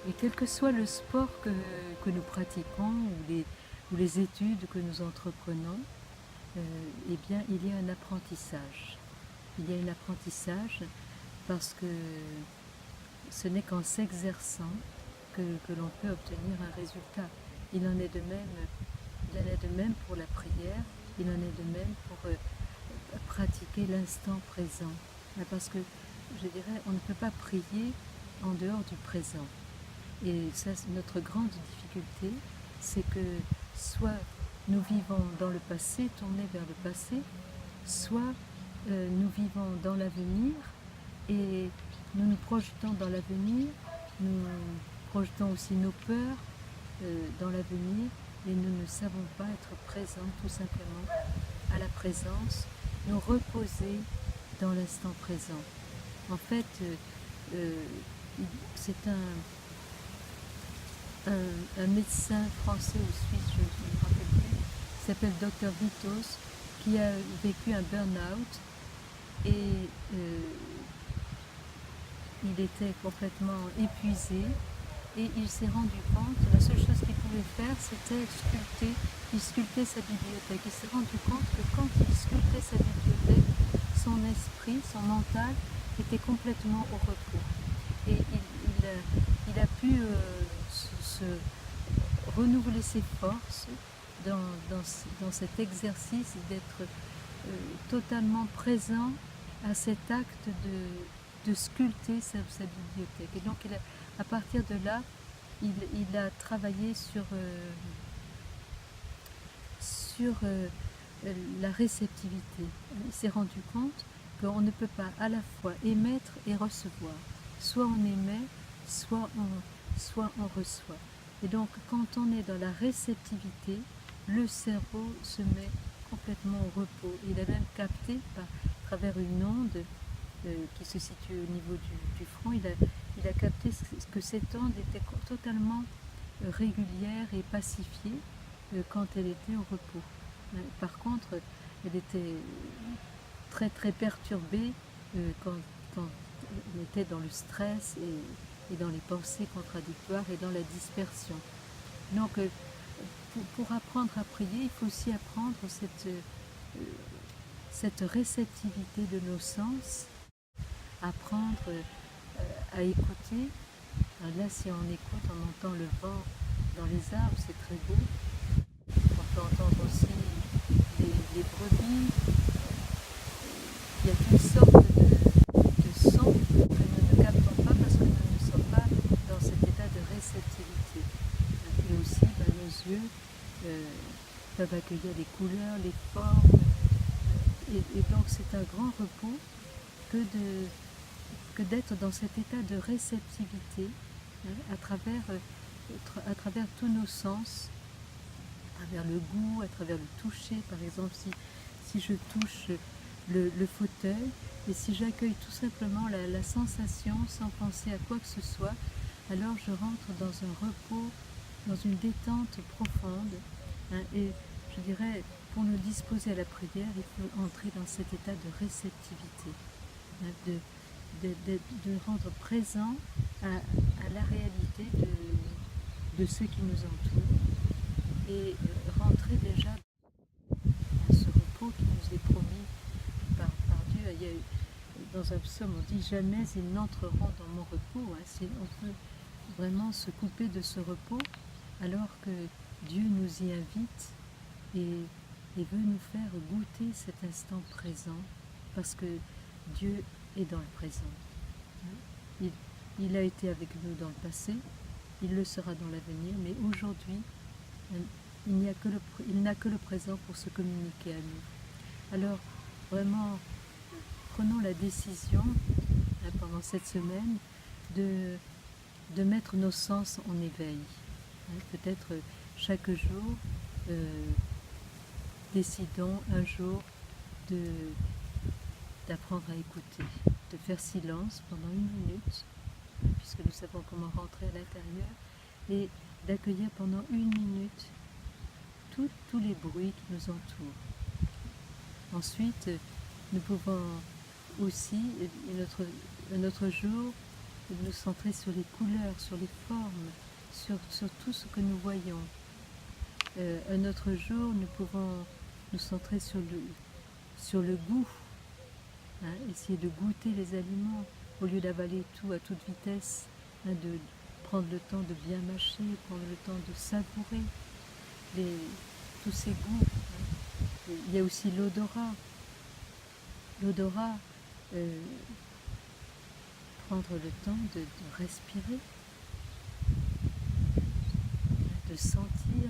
Et quel que soit le sport que nous pratiquons ou les études que nous entreprenons, eh bien, il y a un apprentissage. Il y a un apprentissage parce que ce n'est qu'en s'exerçant que l'on peut obtenir un résultat. Il en est de même pour la prière, il en est de même pour pratiquer l'instant présent. Parce que, je dirais, on ne peut pas prier en dehors du présent. Et ça, notre grande difficulté, c'est que soit nous vivons dans le passé, tournés vers le passé, soit nous vivons dans l'avenir et nous nous projetons dans l'avenir, nous projetons aussi nos peurs dans l'avenir et nous ne savons pas être présents tout simplement à la présence, nous reposer dans l'instant présent. En fait, c'est un médecin français ou suisse, je ne me rappelle plus, qui s'appelle Dr Vitos, qui a vécu un burn-out et il était complètement épuisé et il s'est rendu compte, la seule chose qu'il pouvait faire, c'était sculpter. Il sculptait sa bibliothèque. Il s'est rendu compte que quand il sculptait sa bibliothèque, son esprit, son mental était complètement au repos. Et il a pu renouveler ses forces dans cet exercice d'être totalement présent à cet acte de sculpter sa bibliothèque. Et donc à partir de là, il a travaillé sur la réceptivité. Il s'est rendu compte qu'on ne peut pas à la fois émettre et recevoir. Soit on émet, soit on reçoit. Et donc, quand on est dans la réceptivité, le cerveau se met complètement au repos. Il a même capté, à travers une onde qui se situe au niveau du front, il a capté que cette onde était totalement régulière et pacifiée quand elle était au repos. Par contre, elle était très très perturbée quand on était dans le stress et dans les pensées contradictoires et dans la dispersion. Donc, pour apprendre à prier, il faut aussi apprendre cette réceptivité de nos sens, apprendre à écouter. Alors là, si on écoute, on entend le vent dans les arbres, c'est très beau. On peut entendre aussi les brebis. Il y a toutes sortes de sons que nous ne captons pas parce que nous ne sommes pas dans cet état de réceptivité. Et aussi, nos yeux peuvent accueillir les couleurs, les formes. Et donc, c'est un grand repos que d'être dans cet état de réceptivité à travers tous nos sens, à travers le goût, à travers le toucher. Par exemple, si je touche le fauteuil et si j'accueille tout simplement la sensation sans penser à quoi que ce soit, alors je rentre dans un repos, dans une détente profonde. Et je dirais, pour nous disposer à la prière, il faut entrer dans cet état de réceptivité, de rendre présent à la réalité de ce qui nous entoure et rentrer déjà dans ce repos qui nous est promis par Dieu. Il y a, dans un psaume, on dit « Jamais ils n'entreront dans mon repos ». On peut vraiment se couper de ce repos alors que Dieu nous y invite et veut nous faire goûter cet instant présent parce que Dieu est dans le présent. Il a été avec nous dans le passé, il le sera dans l'avenir, mais aujourd'hui, il n'a que le présent pour se communiquer à nous. Alors, vraiment, prenons la décision pendant cette semaine de de mettre nos sens en éveil. Peut-être chaque jour, décidons un jour d'apprendre à écouter, de faire silence pendant 1 minute, puisque nous savons comment rentrer à l'intérieur, et d'accueillir pendant 1 minute tous les bruits qui nous entourent. Ensuite, nous pouvons aussi, un autre jour, nous centrer sur les couleurs, sur les formes, sur tout ce que nous voyons. Un autre jour, nous pouvons nous centrer sur le goût, essayer de goûter les aliments au lieu d'avaler tout à toute vitesse, de prendre le temps de bien mâcher, prendre le temps de savourer tous ces goûts. Il y a aussi l'odorat. L'odorat, prendre le temps de respirer, de sentir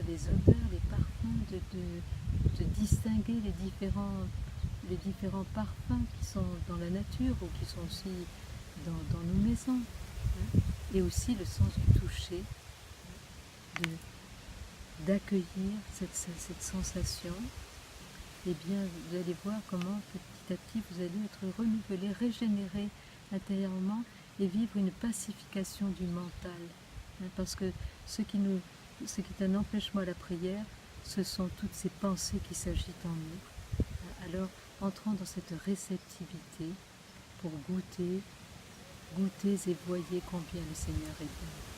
les odeurs, les parfums, de distinguer les différents parfums qui sont dans la nature ou qui sont aussi dans nos maisons. Et aussi le sens du toucher, d'accueillir cette sensation. Eh bien, vous allez voir comment petit à petit vous allez être renouvelé, régénéré intérieurement et vivre une pacification du mental. Parce que ce qui est un empêchement à la prière, ce sont toutes ces pensées qui s'agitent en nous. Alors, entrons dans cette réceptivité pour goûter et voyez combien le Seigneur est bon.